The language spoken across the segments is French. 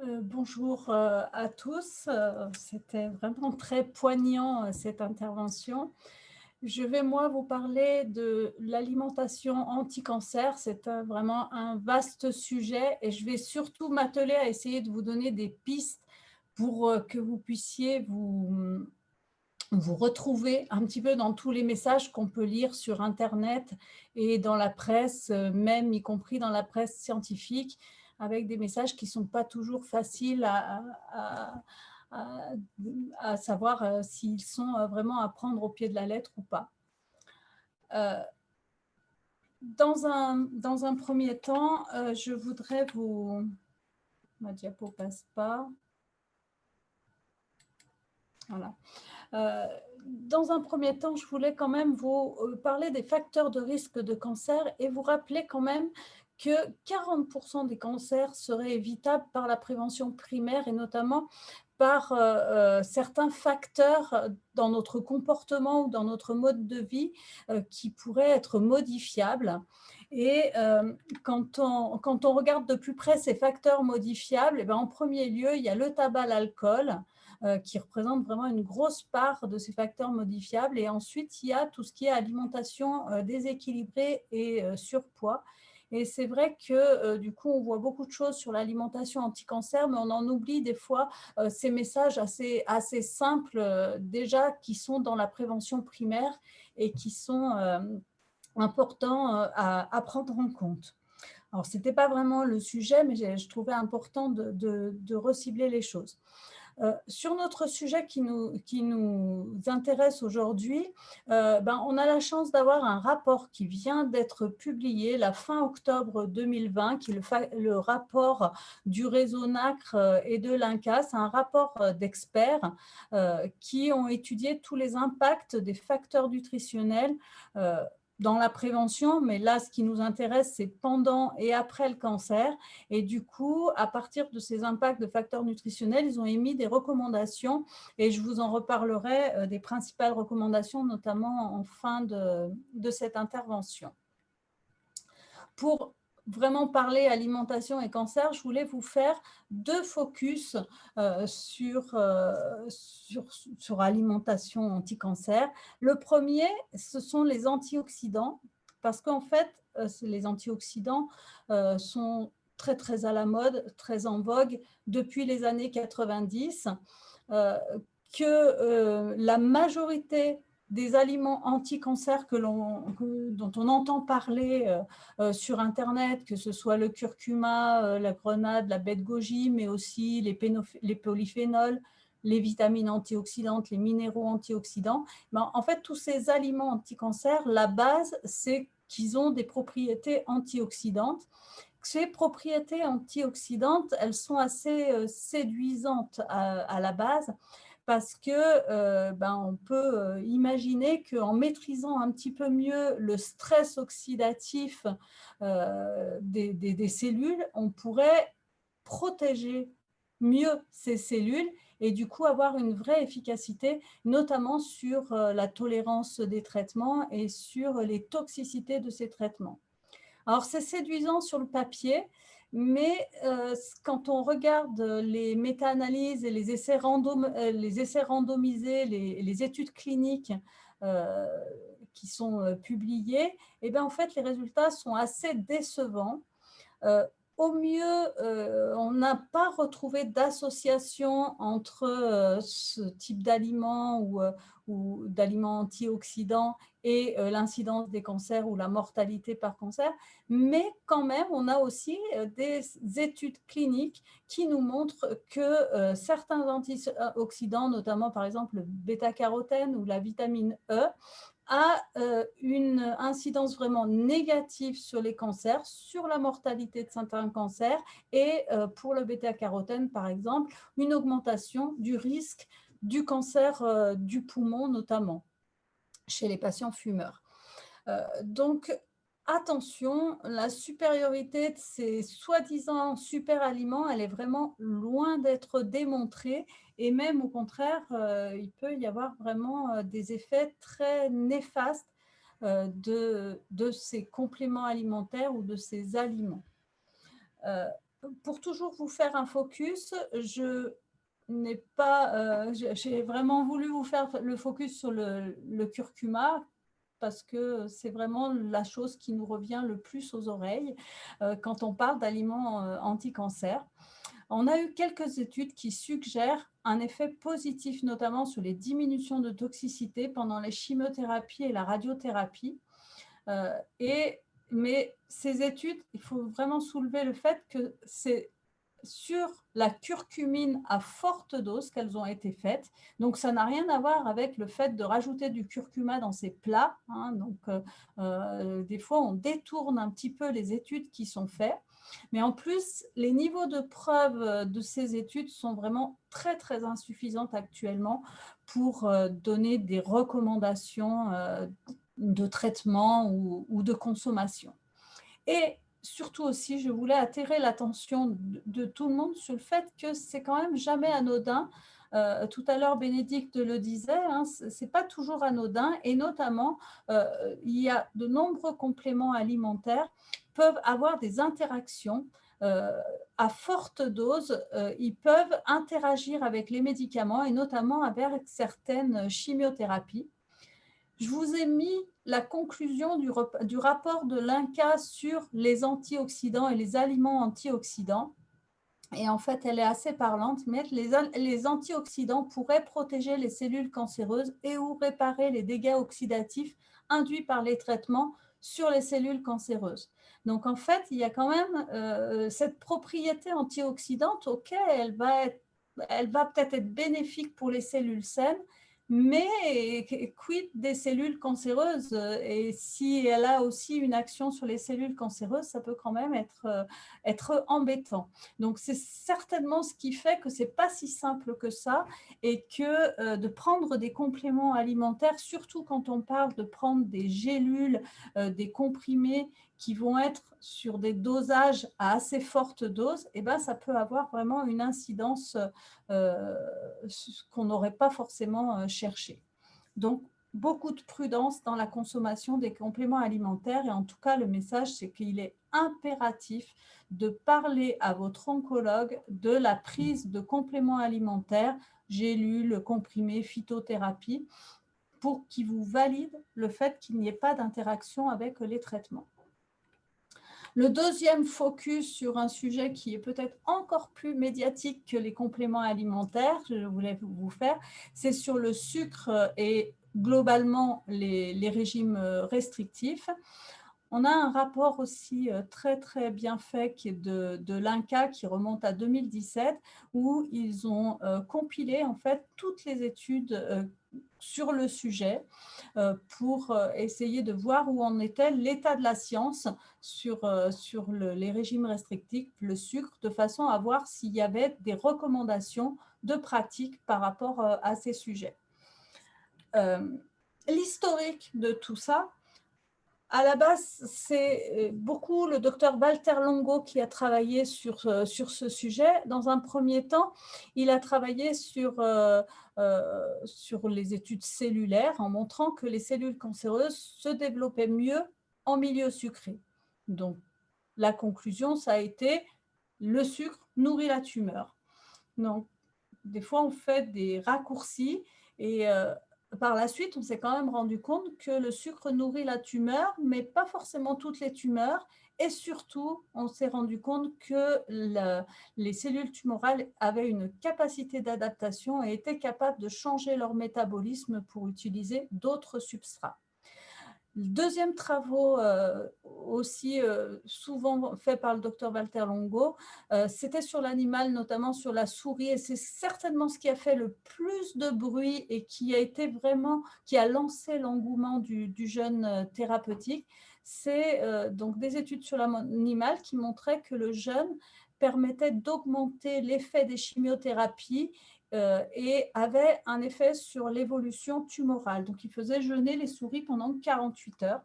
Bonjour à tous. C'était vraiment très poignant cette intervention. Je vais moi vous parler de l'alimentation anti-cancer. C'est vraiment un vaste sujet et je vais surtout m'atteler à essayer de vous donner des pistes pour que vous puissiez vous retrouver un petit peu dans tous les messages qu'on peut lire sur Internet et dans la presse, même y compris dans la presse scientifique, avec des messages qui ne sont pas toujours faciles à- à savoir s'ils sont vraiment à prendre au pied de la lettre ou pas. Euh, dans un premier temps, je voudrais vous... Ma diapo passe pas. Voilà. Euh, Dans un premier temps, je voulais quand même vous parler des facteurs de risque de cancer et vous rappeler quand même que 40% des cancers seraient évitables par la prévention primaire et notamment par certains facteurs dans notre comportement ou dans notre mode de vie qui pourraient être modifiables. Et quand on regarde de plus près ces facteurs modifiables, eh bien, en premier lieu, il y a le tabac, l'alcool, qui représente vraiment une grosse part de ces facteurs modifiables. Et ensuite, il y a tout ce qui est alimentation déséquilibrée et surpoids. Et c'est vrai que du coup, on voit beaucoup de choses sur l'alimentation anti-cancer, mais on en oublie des fois ces messages assez simples déjà qui sont dans la prévention primaire et qui sont importants à prendre en compte. Alors, ce n'était pas vraiment le sujet, mais je trouvais important de recibler les choses. Sur notre sujet qui nous intéresse aujourd'hui, on a la chance d'avoir un rapport qui vient d'être publié la fin octobre 2020, qui est le rapport du réseau NACRE et de l'INCa. C'est un rapport d'experts qui ont étudié tous les impacts des facteurs nutritionnels dans la prévention, mais là, ce qui nous intéresse, c'est pendant et après le cancer. Et du coup, à partir de ces impacts de facteurs nutritionnels, ils ont émis des recommandations et je vous en reparlerai des principales recommandations, notamment en fin de cette intervention. Pour vraiment parler alimentation et cancer, je voulais vous faire deux focus sur alimentation anti-cancer. Le premier, ce sont les antioxydants, parce qu'en fait, les antioxydants sont très, très à la mode, très en vogue depuis les années 90, que la majorité des aliments anti-cancer dont on entend parler sur Internet, que ce soit le curcuma, la grenade, la baie de goji, mais aussi les polyphénols, les vitamines antioxydantes, les minéraux antioxydants. Ben, en fait, tous ces aliments anti-cancer, la base, c'est qu'ils ont des propriétés antioxydantes. Ces propriétés antioxydantes, elles sont assez séduisantes à la base parce que on peut imaginer qu'en maîtrisant un petit peu mieux le stress oxydatif des cellules, on pourrait protéger mieux ces cellules et du coup avoir une vraie efficacité, notamment sur la tolérance des traitements et sur les toxicités de ces traitements. Alors, c'est séduisant sur le papier, mais quand on regarde les méta-analyses et les essais randomisés, les études cliniques euh, qui sont publiées, eh bien, en fait, les résultats sont assez décevants. Euh, Au mieux, on n'a pas retrouvé d'association entre ce type d'aliments ou d'aliments antioxydants et l'incidence des cancers ou la mortalité par cancer, mais quand même, on a aussi des études cliniques qui nous montrent que certains antioxydants, notamment par exemple le bêta-carotène ou la vitamine E, a une incidence vraiment négative sur les cancers, sur la mortalité de certains cancers et pour le bêta-carotène, par exemple, une augmentation du risque du cancer du poumon, notamment chez les patients fumeurs. Donc, attention, la supériorité de ces soi-disant super aliments, elle est vraiment loin d'être démontrée et même au contraire, il peut y avoir vraiment des effets très néfastes de ces compléments alimentaires ou de ces aliments. pour toujours vous faire un focus, je n'ai pas, j'ai vraiment voulu vous faire le focus sur le curcuma parce que c'est vraiment la chose qui nous revient le plus aux oreilles quand on parle d'aliments anti-cancer. On a eu quelques études qui suggèrent un effet positif, notamment sur les diminutions de toxicité pendant les chimiothérapies et la radiothérapie. Euh, et, mais ces études, il faut vraiment soulever le fait que c'est sur la curcumine à forte dose qu'elles ont été faites. Donc, ça n'a rien à voir avec le fait de rajouter du curcuma dans ces plats. Hein. Donc, des fois, on détourne un petit peu les études qui sont faites. Mais en plus, les niveaux de preuve de ces études sont vraiment très, très insuffisants actuellement pour donner des recommandations de traitement ou de consommation. Et surtout aussi, je voulais attirer l'attention de tout le monde sur le fait que c'est quand même jamais anodin. Tout à l'heure, Bénédicte le disait, hein, c'est pas toujours anodin, et notamment, il y a de nombreux compléments alimentaires peuvent avoir des interactions à forte dose. Ils peuvent interagir avec les médicaments et notamment avec certaines chimiothérapies. Je vous ai mis la conclusion du rapport de l'INCa sur les antioxydants et les aliments antioxydants. Et en fait, elle est assez parlante, mais les antioxydants pourraient protéger les cellules cancéreuses et ou réparer les dégâts oxydatifs induits par les traitements sur les cellules cancéreuses. Donc, en fait, il y a quand même cette propriété antioxydante, ok, elle va peut-être être bénéfique pour les cellules saines, mais quid des cellules cancéreuses? Et si elle a aussi une action sur les cellules cancéreuses, ça peut quand même être embêtant. Donc, c'est certainement ce qui fait que ce n'est pas si simple que ça et que de prendre des compléments alimentaires, surtout quand on parle de prendre des gélules, des comprimés qui vont être sur des dosages à assez forte dose, eh ben, ça peut avoir vraiment une incidence qu'on n'aurait pas forcément cherché. Donc, beaucoup de prudence dans la consommation des compléments alimentaires et en tout cas, le message, c'est qu'il est impératif de parler à votre oncologue de la prise de compléments alimentaires, gélules, comprimés, phytothérapie, pour qu'il vous valide le fait qu'il n'y ait pas d'interaction avec les traitements. Le deuxième focus sur un sujet qui est peut-être encore plus médiatique que les compléments alimentaires, je voulais vous faire, c'est sur le sucre et globalement les régimes restrictifs. On a un rapport aussi très, très bien fait qui est de l'INCa qui remonte à 2017 où ils ont compilé en fait toutes les études sur le sujet pour essayer de voir où en était l'état de la science sur les régimes restrictifs, le sucre, de façon à voir s'il y avait des recommandations de pratique par rapport à ces sujets. L'historique de tout ça, à la base, c'est beaucoup le docteur Walter Longo qui a travaillé sur ce sujet. Dans un premier temps, il a travaillé sur les études cellulaires en montrant que les cellules cancéreuses se développaient mieux en milieu sucré. Donc, la conclusion, ça a été le sucre nourrit la tumeur. Donc, des fois, on fait des raccourcis et par la suite, on s'est quand même rendu compte que le sucre nourrit la tumeur, mais pas forcément toutes les tumeurs. Et surtout, on s'est rendu compte que les cellules tumorales avaient une capacité d'adaptation et étaient capables de changer leur métabolisme pour utiliser d'autres substrats. Deuxième travaux aussi souvent fait par le docteur Walter Longo, c'était sur l'animal, notamment sur la souris, et c'est certainement ce qui a fait le plus de bruit et qui a été vraiment, qui a lancé l'engouement du jeûne thérapeutique. C'est donc des études sur l'animal qui montraient que le jeûne permettait d'augmenter l'effet des chimiothérapies et avait un effet sur l'évolution tumorale. Donc, il faisait jeûner les souris pendant 48 heures.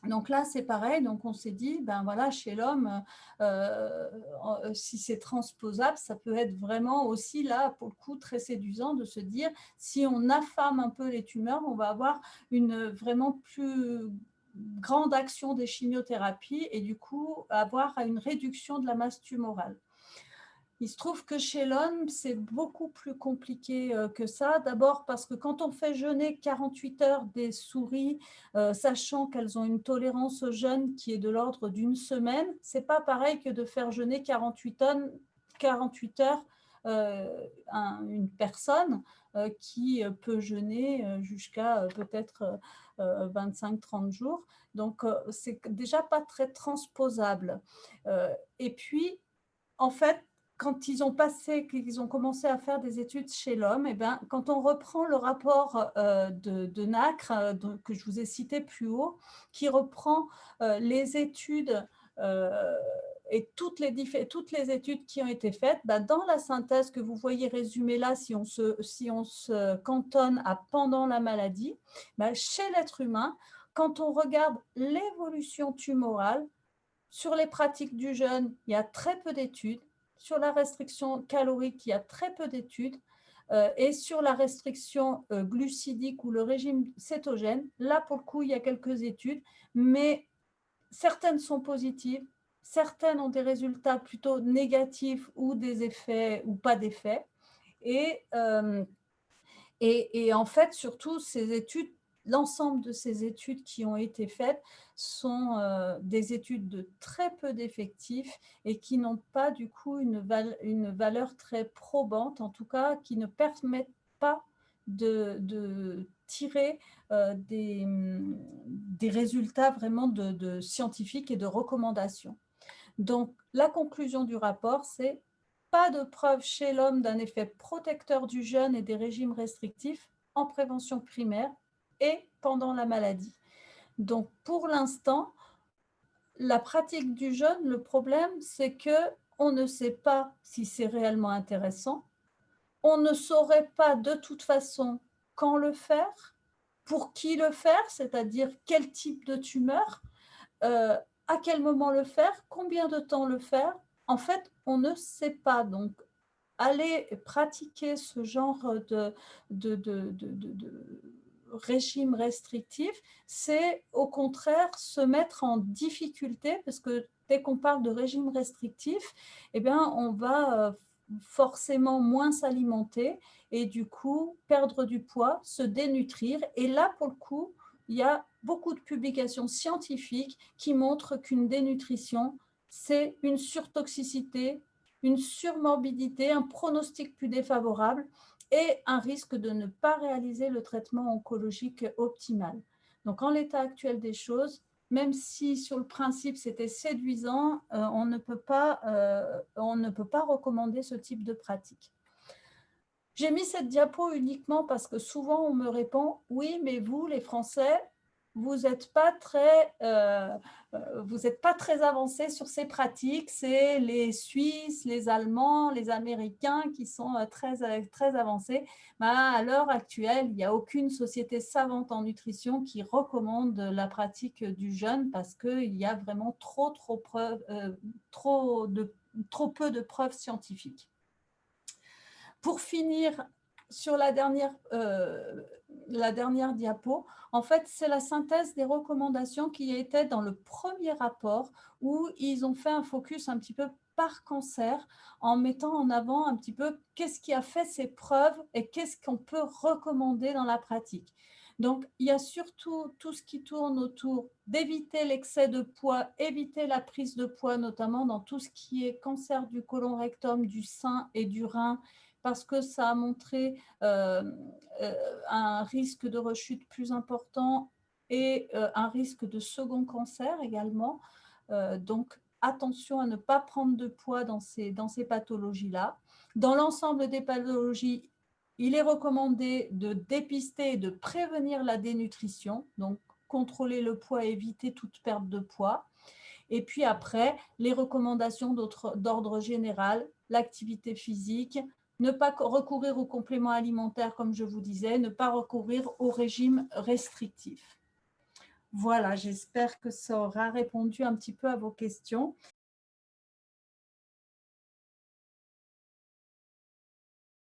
Donc là, c'est pareil. Donc, on s'est dit, ben voilà, chez l'homme, si c'est transposable, ça peut être vraiment aussi là, pour le coup, très séduisant de se dire, si on affame un peu les tumeurs, on va avoir une vraiment plus grande action des chimiothérapies et du coup avoir une réduction de la masse tumorale. Il se trouve que chez l'homme, c'est beaucoup plus compliqué que ça. D'abord parce que quand on fait jeûner 48 heures des souris, sachant qu'elles ont une tolérance au jeûne qui est de l'ordre d'une semaine, ce n'est pas pareil que de faire jeûner 48 heures une personne qui peut jeûner jusqu'à peut-être 25-30 jours. Donc, c'est déjà pas très transposable. Et puis, en fait, quand ils ont commencé à faire des études chez l'homme, eh ben, quand on reprend le rapport de Nacre, que je vous ai cité plus haut, qui reprend les études et toutes les études qui ont été faites, ben, dans la synthèse que vous voyez résumée là, si on se cantonne à pendant la maladie, ben, chez l'être humain, quand on regarde l'évolution tumorale, sur les pratiques du jeûne, il y a très peu d'études. Sur la restriction calorique, il y a très peu d'études. Et sur la restriction glucidique ou le régime cétogène, là, pour le coup, il y a quelques études, mais certaines sont positives, certaines ont des résultats plutôt négatifs ou des effets ou pas d'effets. Et en fait, surtout, ces études, l'ensemble de ces études qui ont été faites sont des études de très peu d'effectifs et qui n'ont pas du coup une valeur très probante, en tout cas qui ne permettent pas de tirer des résultats vraiment de scientifiques et de recommandations. Donc, la conclusion du rapport, c'est pas de preuve chez l'homme d'un effet protecteur du jeûne et des régimes restrictifs en prévention primaire et pendant la maladie. Donc, pour l'instant, la pratique du jeûne, le problème, c'est qu'on ne sait pas si c'est réellement intéressant. On ne saurait pas de toute façon quand le faire, pour qui le faire, c'est-à-dire quel type de tumeur, à quel moment le faire, combien de temps le faire. En fait, on ne sait pas. Donc, aller pratiquer ce genre de régime restrictif, c'est au contraire se mettre en difficulté parce que dès qu'on parle de régime restrictif, eh bien, on va forcément moins s'alimenter et du coup perdre du poids, se dénutrir. Et là, pour le coup, il y a beaucoup de publications scientifiques qui montrent qu'une dénutrition, c'est une surtoxicité, une surmorbidité, un pronostic plus défavorable et un risque de ne pas réaliser le traitement oncologique optimal. Donc, en l'état actuel des choses, même si sur le principe c'était séduisant, on ne peut pas recommander ce type de pratique. J'ai mis cette diapo uniquement parce que souvent on me répond « Oui, mais vous, les Français, vous n'êtes pas très avancés sur ces pratiques. C'est les Suisses, les Allemands, les Américains qui sont très avancés. » À l'heure actuelle, il n'y a aucune société savante en nutrition qui recommande la pratique du jeûne parce qu'il y a vraiment trop peu de preuves scientifiques. Pour finir sur la dernière diapo, en fait, c'est la synthèse des recommandations qui étaient dans le premier rapport où ils ont fait un focus un petit peu par cancer en mettant en avant un petit peu qu'est-ce qui a fait ses preuves et qu'est-ce qu'on peut recommander dans la pratique. Donc, il y a surtout tout ce qui tourne autour d'éviter l'excès de poids, éviter la prise de poids, notamment dans tout ce qui est cancer du côlon rectum, du sein et du rein, parce que ça a montré un risque de rechute plus important et un risque de second cancer également. Donc, attention à ne pas prendre de poids dans ces pathologies-là. Dans l'ensemble des pathologies, il est recommandé de dépister et de prévenir la dénutrition, donc contrôler le poids et éviter toute perte de poids. Et puis après, les recommandations d'ordre général, l'activité physique, ne pas recourir aux compléments alimentaires, comme je vous disais, ne pas recourir au régime restrictif. Voilà, j'espère que ça aura répondu un petit peu à vos questions.